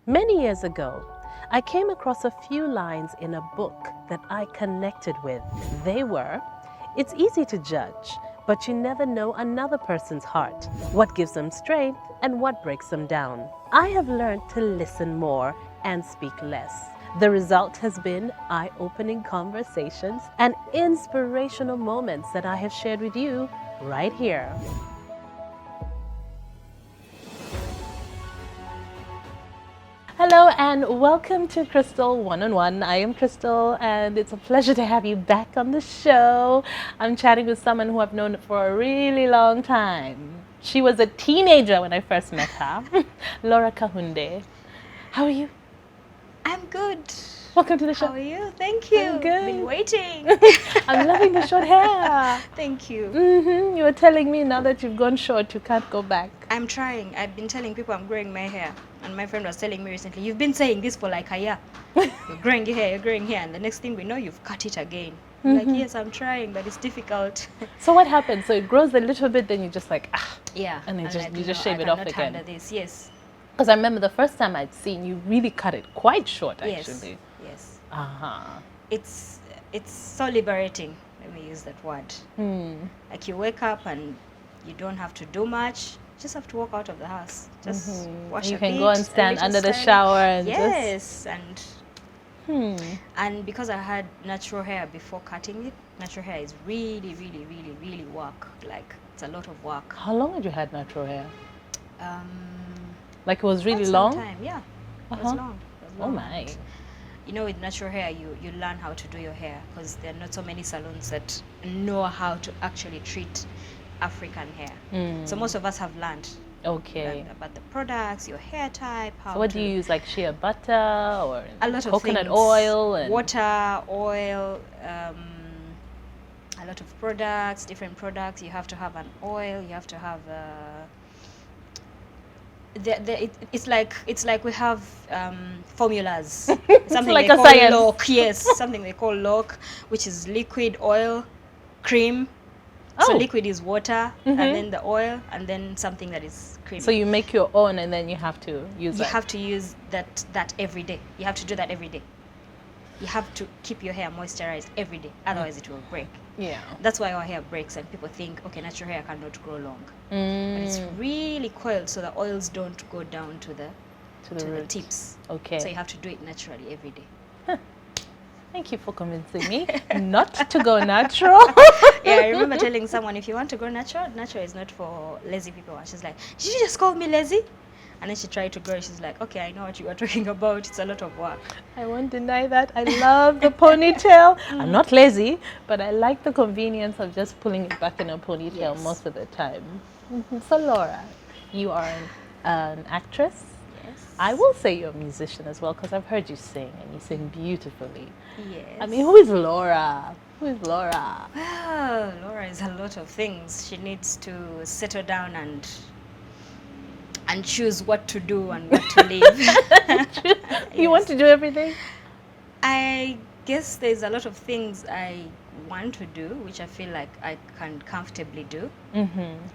Many years ago, I came across a few lines in a book that I connected with. They were, "It's easy to judge, but you never know another person's heart, what gives them strength and what breaks them down." I have learned to listen more and speak less. The result has been eye-opening conversations and inspirational moments that I have shared with you right here. Hello and welcome to Crystal One-on-One. I am Crystal and it's a pleasure to have you back on the show. I'm chatting with someone who I've known for a really long time. She was a teenager when I first met her, Laura Kahunde. How are you? I'm good. Welcome to the show. How are you? Thank you. I'm good. Been waiting. I'm loving the short hair. Thank you. You were telling me now that you've gone short, you can't go back. I'm trying. I've been telling people I'm growing my hair. And my friend was telling me recently, you've been saying this for like a year. You're growing your hair, you're growing hair. And the next thing we know, you've cut it again. I'm like, yes, I'm trying, but it's difficult. So what happens? So it grows a little bit, then you just like, Yeah. and like, you just shave it off again. I cannot handle this. Yes. Because I remember the first time I'd seen you really cut it quite short, actually. Yes. Uh-huh. It's so liberating. Let me use that word. Like you wake up and you don't have to do much. You just have to walk out of the house. Just wash You your can feet, go and stand under the shower and yes, just... and because I had natural hair before cutting it, natural hair is really, really, really, really work. Like it's a lot of work. How long had you had natural hair? Like it was Quite really some long? time, yeah. It was long. It was Oh long. my. And, you know, with natural hair, you learn how to do your hair because there are not so many salons that know how to actually treat African hair. So most of us have learned Okay. about the products, your hair type, how So what to do you use, like shea butter or a lot of coconut things. oil? And Water, oil, a lot of products, different products. You have to have an oil, you have to have it's like we have formulas. Something like they a call science. lock. Yes, something they call lock, which is liquid, oil, cream. So Oh. liquid is water, and then the oil, and then something that is creamy. So you make your own and then you have to use You that. have to use that every day. You have to do that every day. You have to keep your hair moisturized every day, otherwise it will break. Yeah. That's why our hair breaks and people think, okay, natural hair cannot grow long. But it's really coiled, so the oils don't go down to the root. tips. Okay. So you have to do it naturally every day. Thank you for convincing me not to go natural. Yeah, I remember telling someone, if you want to go natural, natural is not for lazy people. And she's like, did you just call me lazy? And then she tried to grow it. She's like, okay, I know what you were talking about. It's a lot of work. I won't deny that. I love the ponytail. I'm not lazy, but I like the convenience of just pulling it back in a ponytail Yes. most of the time. So Laura, you are an actress. Yes. I will say you're a musician as well because I've heard you sing and you sing beautifully. Yes. I mean, who is Laura? Who is Laura? Well, Laura is a lot of things. She needs to settle down and choose what to do and what to leave. You want to do everything? I guess there's a lot of things I want to do, which I feel like I can comfortably do.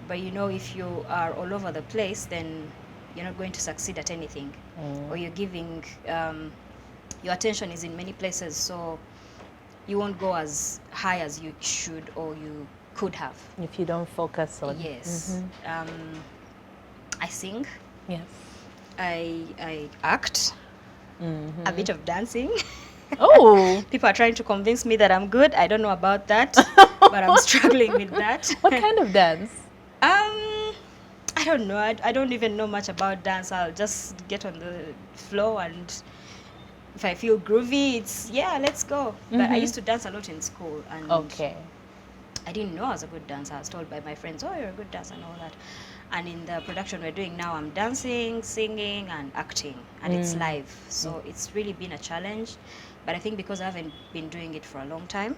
But you know, if you are all over the place, then you're not going to succeed at anything. Or you're giving, your attention is in many places, so you won't go as high as you should or you could have. If you don't focus on... Yes. I sing. Yes. I act. A bit of dancing. Oh! People are trying to convince me that I'm good. I don't know about that, but I'm struggling with that. What kind of dance? I don't know. I don't even know much about dance. I'll just get on the floor, and if I feel groovy, it's let's go. But I used to dance a lot in school, and Okay. I didn't know I was a good dancer. I was told by my friends, oh, you're a good dancer and all that. And in the production we're doing now, I'm dancing, singing, and acting, and it's live. So it's really been a challenge. But I think because I haven't been doing it for a long time.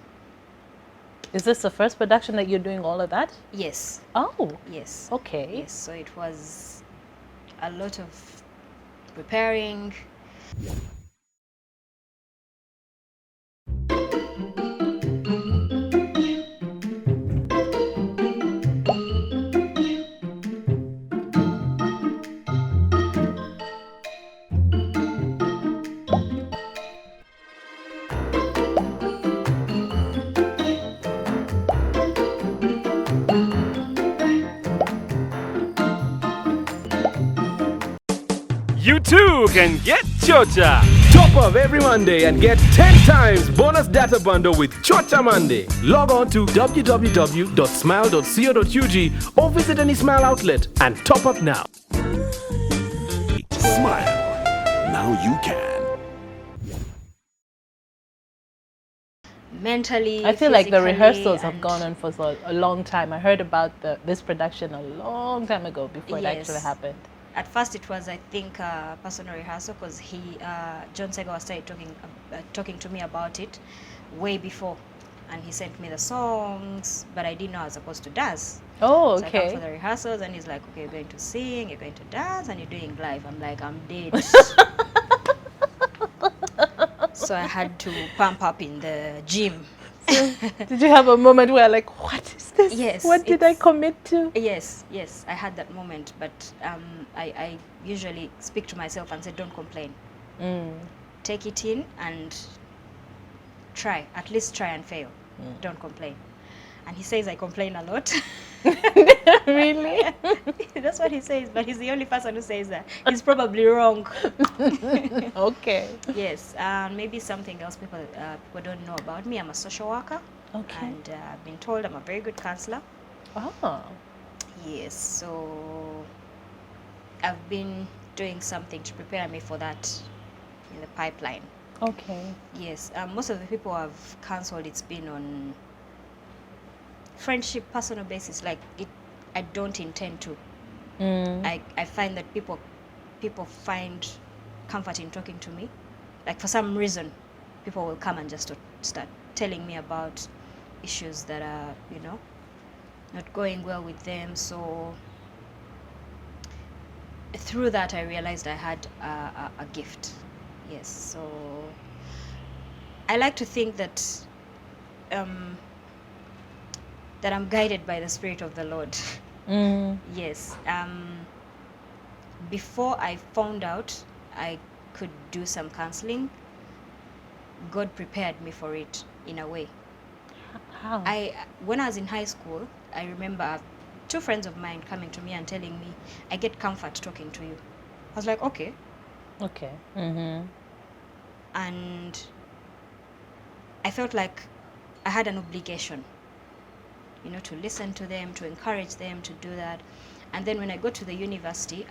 Is this the first production that you're doing all of that? Yes. Oh, Yes. okay. Yes. So it was a lot of preparing. you too can get Chocha. Top up every Monday and get 10 times bonus data bundle with Chocha Monday. Log on to www.smile.co.ug or visit any Smile outlet and top up now. Smile. Now you can. Mentally, I feel like the physically, rehearsals have and- gone on for a long time. I heard about this production a long time ago before it actually Yes. happened. At first, it was, I think, a personal rehearsal because John Sega started talking to me about it way before, and he sent me the songs, but I didn't know I was supposed to dance. Oh, So I come okay. for the rehearsals, and he's like, "Okay, you're going to sing, you're going to dance, and you're doing live." I'm like, "I'm dead." So I had to pump up in the gym. Did you have a moment where like, what is this? Yes, What did I it's- commit to? Yes, I had that moment, but I usually speak to myself and say, don't complain. Take it in and try, at least try and fail. Don't complain. And he says I complain a lot. Really? That's what he says, but he's the only person who says that. He's probably wrong. Okay. Yes, maybe something else people don't know about me. I'm a social worker. Okay. And I've been told I'm a very good counselor. Oh. Yes, so I've been doing something to prepare me for that in the pipeline. Okay. Yes, most of the people I've counseled, it's been on friendship, personal basis. Like I don't intend to. I find that people find comfort in talking to me. Like for some reason, people will come and just start telling me about issues that are, not going well with them. So through that, I realized I had a gift. Yes, so I like to think that that I'm guided by the Spirit of the Lord. Yes. Before I found out I could do some counseling, God prepared me for it in a way. How? When I was in high school, I remember two friends of mine coming to me and telling me, I get comfort talking to you. I was like, okay. Okay. And I felt like I had an obligation, to listen to them, to encourage them to do that. And then when I got to the university,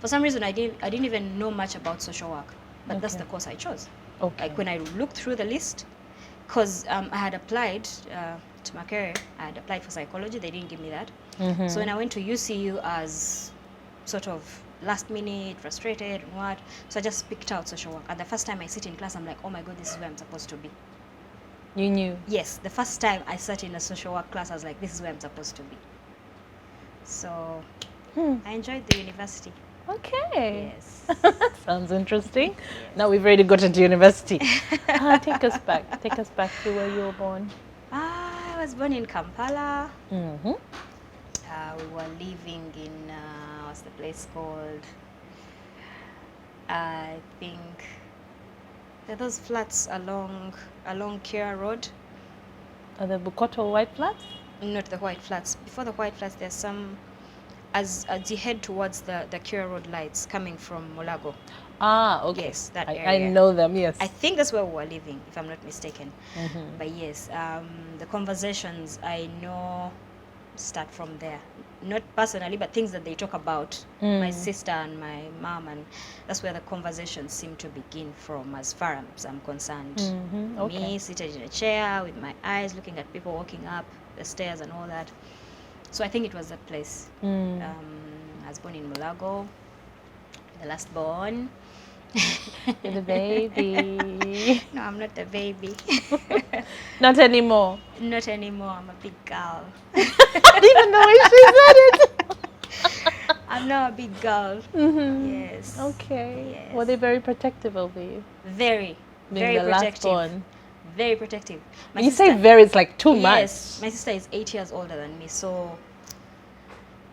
for some reason, I didn't even know much about social work, but that's Okay. the course I chose. Okay. Like when I looked through the list, because I had applied to my career, I had applied for psychology, they didn't give me that. So when I went to UCU as sort of last minute, frustrated and what, so I just picked out social work. And the first time I sit in class, I'm like, oh my God, this is where I'm supposed to be. You knew. Yes, the first time I sat in a social work class, I was like, this is where I'm supposed to be. So I enjoyed the university. Okay. Yes. Sounds interesting. Now we've already gotten to university. Take us back. Take us back to where you were born. I was born in Kampala. Mm-hmm. We were living in, what's the place called? I think there are those flats along Kira Road. Are the Bukoto White Flats? Not the White Flats. Before the White Flats, there's some, as you head towards the Kira Road lights coming from Molago. Ah, okay. Yes, that I area. know them, yes. I think that's where we were living, if I'm not mistaken. But yes, the conversations I know start from there. Not personally, but things that they talk about, my sister and my mom, and that's where the conversations seem to begin from, as far as I'm concerned. Okay. Me seated in a chair with my eyes looking at people walking up the stairs and all that. So I think it was that place. I was born in Mulago, the last born. You're the baby. No, I'm not the baby. Not anymore. Not anymore. I'm a big girl. Even the way she said it. I'm now a big girl. Yes. Okay. Yes. Were they very protective over you? Very, Being very the last protective. born. Very protective. My When you say very, it's like too yes, much. my sister is 8 years older than me, so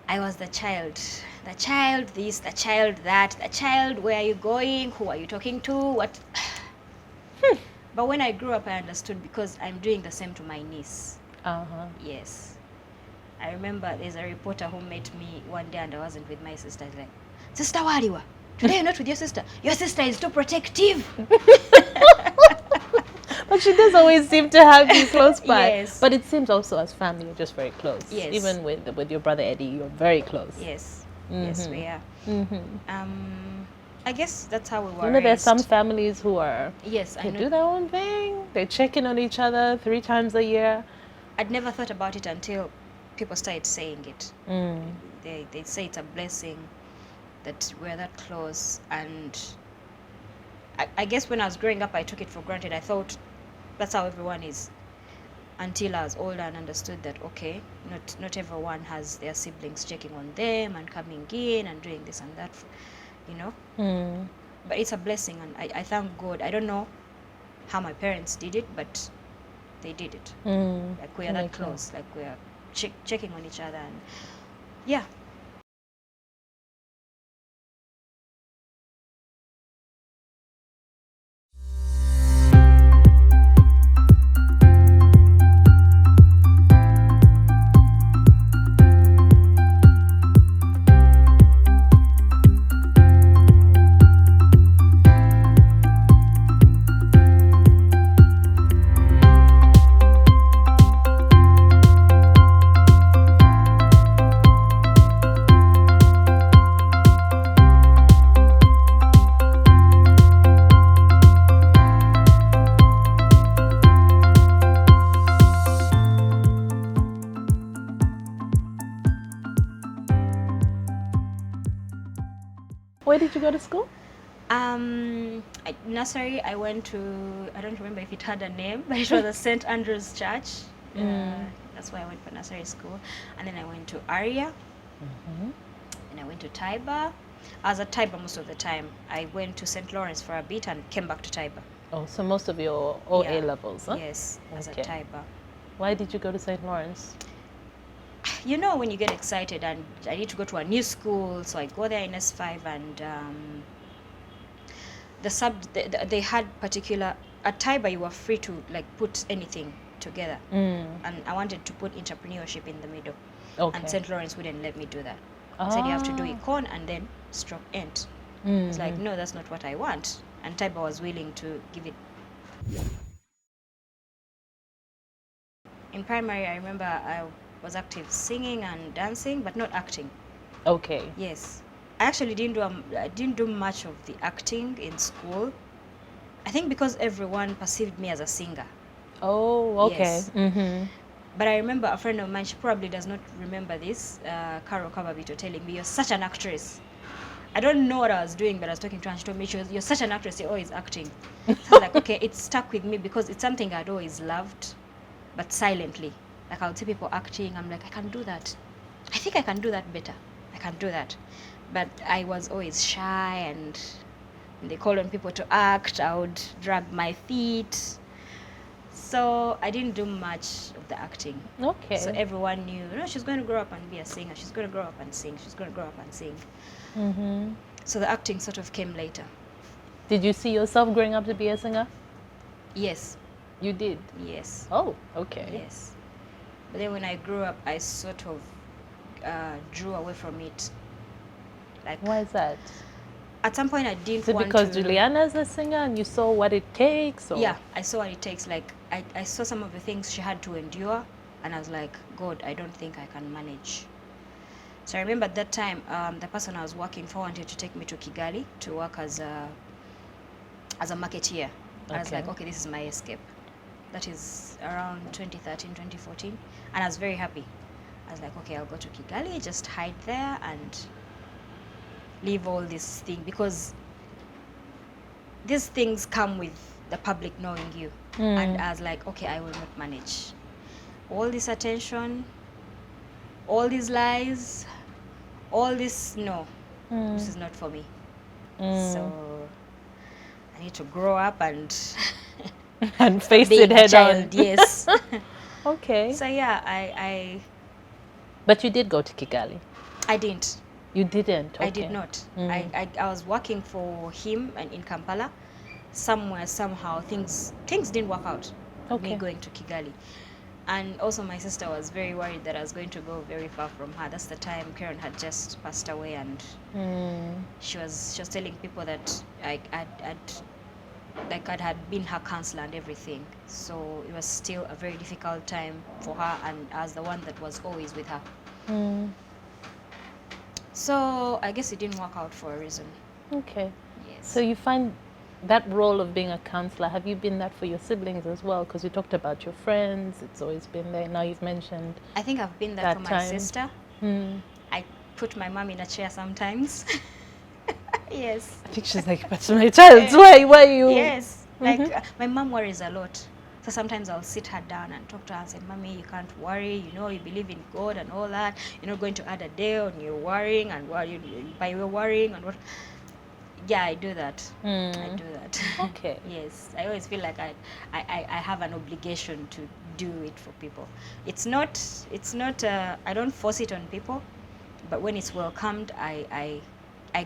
I was the child. The child this, the child that, the child, where are you going? Who are you talking to? What? But when I grew up, I understood because I'm doing the same to my niece. Uh-huh. Yes. I remember there's a reporter who met me one day and I wasn't with my sister. He's like, Sister Waliwa, Today you're not with your sister. Your sister is too protective. But she does always seem to have you close by. Yes. But it seems also as family, you're just very close. Yes. Even with your brother Eddie, you're very close. Yes. Yes, we are. Mm-hmm. I guess that's how we were You know, there's some raised. families who are, Yes, I they know. do their own thing. They check in on each other 3 times a year. I'd never thought about it until people started saying it. Mm. They say it's a blessing that we're that close. And I guess when I was growing up, I took it for granted. I thought that's how everyone is. Until I was older and understood that, okay, not everyone has their siblings checking on them and coming in and doing this and that, you know. Mm. But it's a blessing, and I thank God. I don't know how my parents did it, but they did it. Mm. Like we are that close, like we are checking on each other, and yeah. Where did you go to school? Nursery, I went to, I don't remember if it had a name, but it was a St. Andrew's Church. That's why I went for nursery school. And then I went to Aria. And I went to Taiba. I was at Taiba most of the time. I went to St. Lawrence for a bit and came back to Taiba. Oh, so most of your OA Yeah. levels, huh? Yes, I was Okay. at Taiba. Why did you go to St. Lawrence? You know, when you get excited and I need to go to a new school, so I go there in S5, and they had particular, at Taiba you were free to like put anything together, and I wanted to put entrepreneurship in the middle, Okay. and St. Lawrence wouldn't let me do that. Said you have to do econ and then stroke ent. It's like, no, that's not what I want, and Taiba was willing to give it. In primary, I remember I was active singing and dancing, but not acting. Okay. Yes, I actually didn't do much of the acting in school. I think because everyone perceived me as a singer. Oh, okay. Yes. Mm-hmm. But I remember a friend of mine, she probably does not remember this, Carol Kababito, telling me, "You're such an actress." I don't know what I was doing, but I was talking to her and she told me, "You're such an actress, you're always acting." So I was like, okay, it stuck with me because it's something I'd always loved, but silently. Like I would see people acting, I'm like, I can do that. I think I can do that better. I can do that. But I was always shy, and when they called on people to act, I would drag my feet. So I didn't do much of the acting. Okay. So everyone knew, she's going to grow up and be a singer. She's going to grow up and sing. She's going to grow up and sing. Mm-hmm. So the acting sort of came later. Did you see yourself growing up to be a singer? Yes. You did? Yes. Oh, okay. Yes. But then when I grew up, I sort of drew away from it. Like, Why is that? at some point I didn't Is it want because to... Juliana is a singer and you saw what it takes? Or? Yeah, I saw what it takes. Like, I saw some of the things she had to endure, and I was like, God, I don't think I can manage. So I remember at that time, the person I was working for wanted to take me to Kigali to work as a marketeer. I was like, okay, this is my escape. That is around 2013, 2014. And I was very happy. I was like, okay, I'll go to Kigali, just hide there and leave all this thing, because these things come with the public knowing you. And I was like, okay, I will not manage. All this attention, all these lies, all this, no, this is not for me. So I need to grow up and And face being it a head child, on. yes. Okay. So yeah, I But you did go to Kigali? didn't. You didn't? Okay. I did not. I was working for him and in Kampala. Somewhere, somehow, things didn't work out. Okay. Me going to Kigali. And also my sister was very worried that I was going to go very far from her. That's the time Karen had just passed away, and she was telling people that I'd had been her counselor and everything. So it was still a very difficult time for her, and I was the one that was always with her. So I guess it didn't work out for a reason. Okay. Yes. So you find that role of being a counselor, have you been that for your siblings as well? Because you talked about your friends, it's always been there. Now you've mentioned I think I've been that that for my time. sister. I put my mom in a chair sometimes. Yes. I think she's like, but my child, why you? Yes. Like my mom worries a lot. So sometimes I'll sit her down and talk to her and say, Mommy, you can't worry, you know, you believe in God and all that. You're not going to add a day on your worrying and by your worrying and what. Yeah, I do that. I do that. Okay. Yes. I always feel like I have an obligation to do it for people. It's not I don't force it on people, but when it's welcomed, I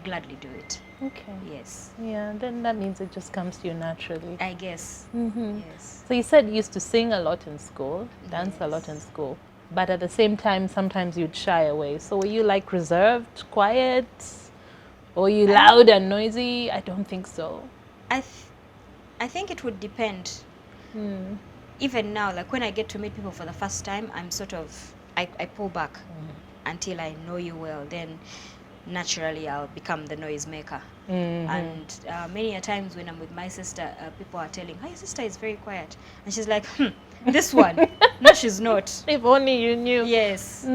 gladly do it. Okay. Yes. Yeah, then that means it just comes to you naturally. I guess. Yes. So you said you used to sing a lot in school, dance a lot in Yes. school, but at the same time, sometimes you'd shy away. So were you like reserved, quiet, or were you loud and noisy? I don't think so. I think it would depend. Even now, like when I get to meet people for the first time, I'm sort of I pull back until I know you well. Then naturally I'll become the noisemaker. And many a times when I'm with my sister, people are telling, "Your sister is very quiet," and she's like, "This one, no, she's not." If only you knew. Yes.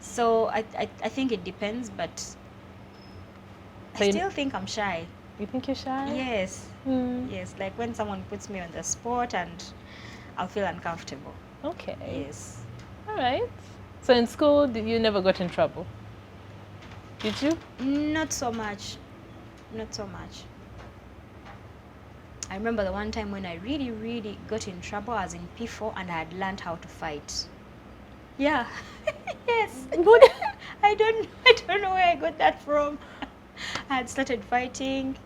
So I think it depends, but So I you- still think I'm shy. You think you're shy? Yes. Yes. Like when someone puts me on the spot and I'll feel uncomfortable. Okay. Yes. All right. So in school, you never got in trouble? Did you? Not so much. Not so much. I remember the one time when I really, really got in trouble. I was in P4 and I had learned how to fight. Yeah. Yes. I don't know where I got that from. I had started fighting.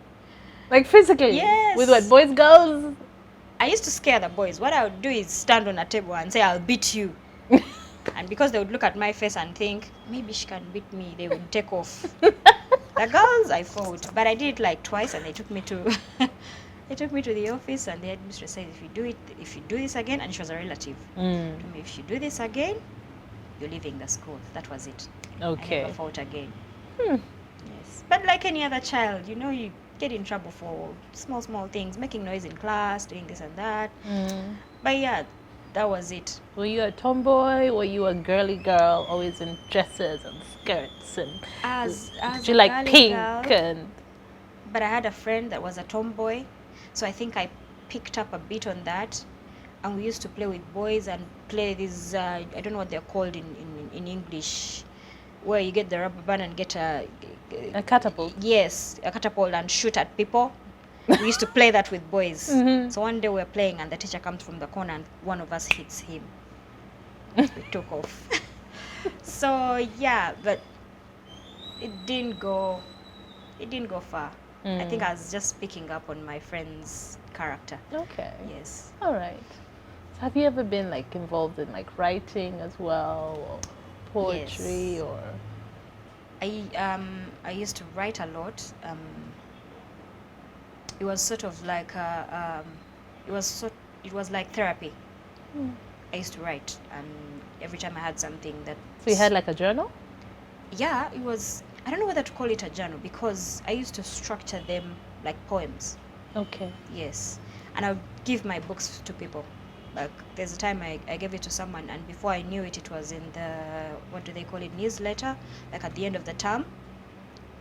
Like physically? Yes. With what, boys, girls? I used to scare the boys. What I would do is stand on a table and say, "I'll beat you." And because they would look at my face and think, maybe she can beat me, they would take off. The girls, I fought. But I did it like twice, and they took me to the office, and the headmistress said, if you do this again, and she was a relative, told me, if you do this again, you're leaving the school. That was it. I Okay. never fought again. Yes. But like any other child, you know, you get in trouble for small things, making noise in class, doing this and that. But yeah, that was it. Were you a tomboy? Were you a girly girl, always in dresses and skirts? And As did you a like girly pink? girl, And but I had a friend that was a tomboy, so I think I picked up a bit on that. And we used to play with boys and play these, I don't know what they're called in English, where you get the rubber band and get a catapult? yes, a catapult and shoot at people. We used to play that with boys. So one day we were playing and the teacher comes from the corner and one of us hits him. We took off. So yeah, but it didn't go far. I think I was just picking up on my friend's character. Okay. Yes. All right. So have you ever been like involved in like writing as well, or poetry, Yes. or? I used to write a lot. It was sort of like it was like therapy. I used to write, and every time I had something that. So you had like a journal? Yeah, it was. I don't know whether to call it a journal because I used to structure them like poems. Okay. Yes, and I would give my books to people. Like there's a time I gave it to someone, and before I knew it, it was in the, what do they call it, newsletter, like at the end of the term.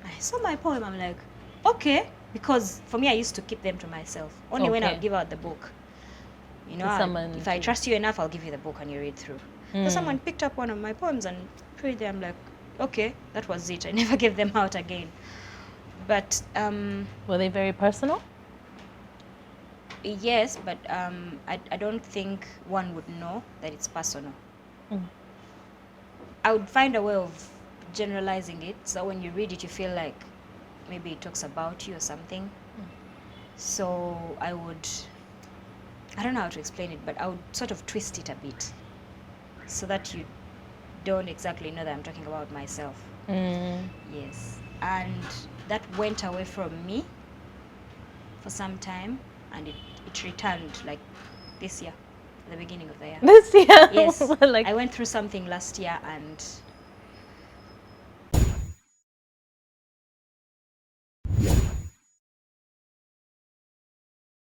I saw my poem. I'm like, okay, because for me I used to keep them to myself. Only when I Okay. would give out the book. You know, To someone if I to- trust you enough, I'll give you the book and you read through. So someone picked up one of my poems and put it there. I'm like, okay, that was it. I never gave them out again. But Were they very personal? yes, but I don't think one would know that it's personal. I would find a way of generalizing it, so when you read it, you feel like maybe it talks about you or something. So I don't know how to explain it, but I would sort of twist it a bit. so that you don't exactly know that I'm talking about myself. Yes. And that went away from me for some time, and it returned like this year, at the beginning of the year. This year? Yes. Like, I went through something last year, and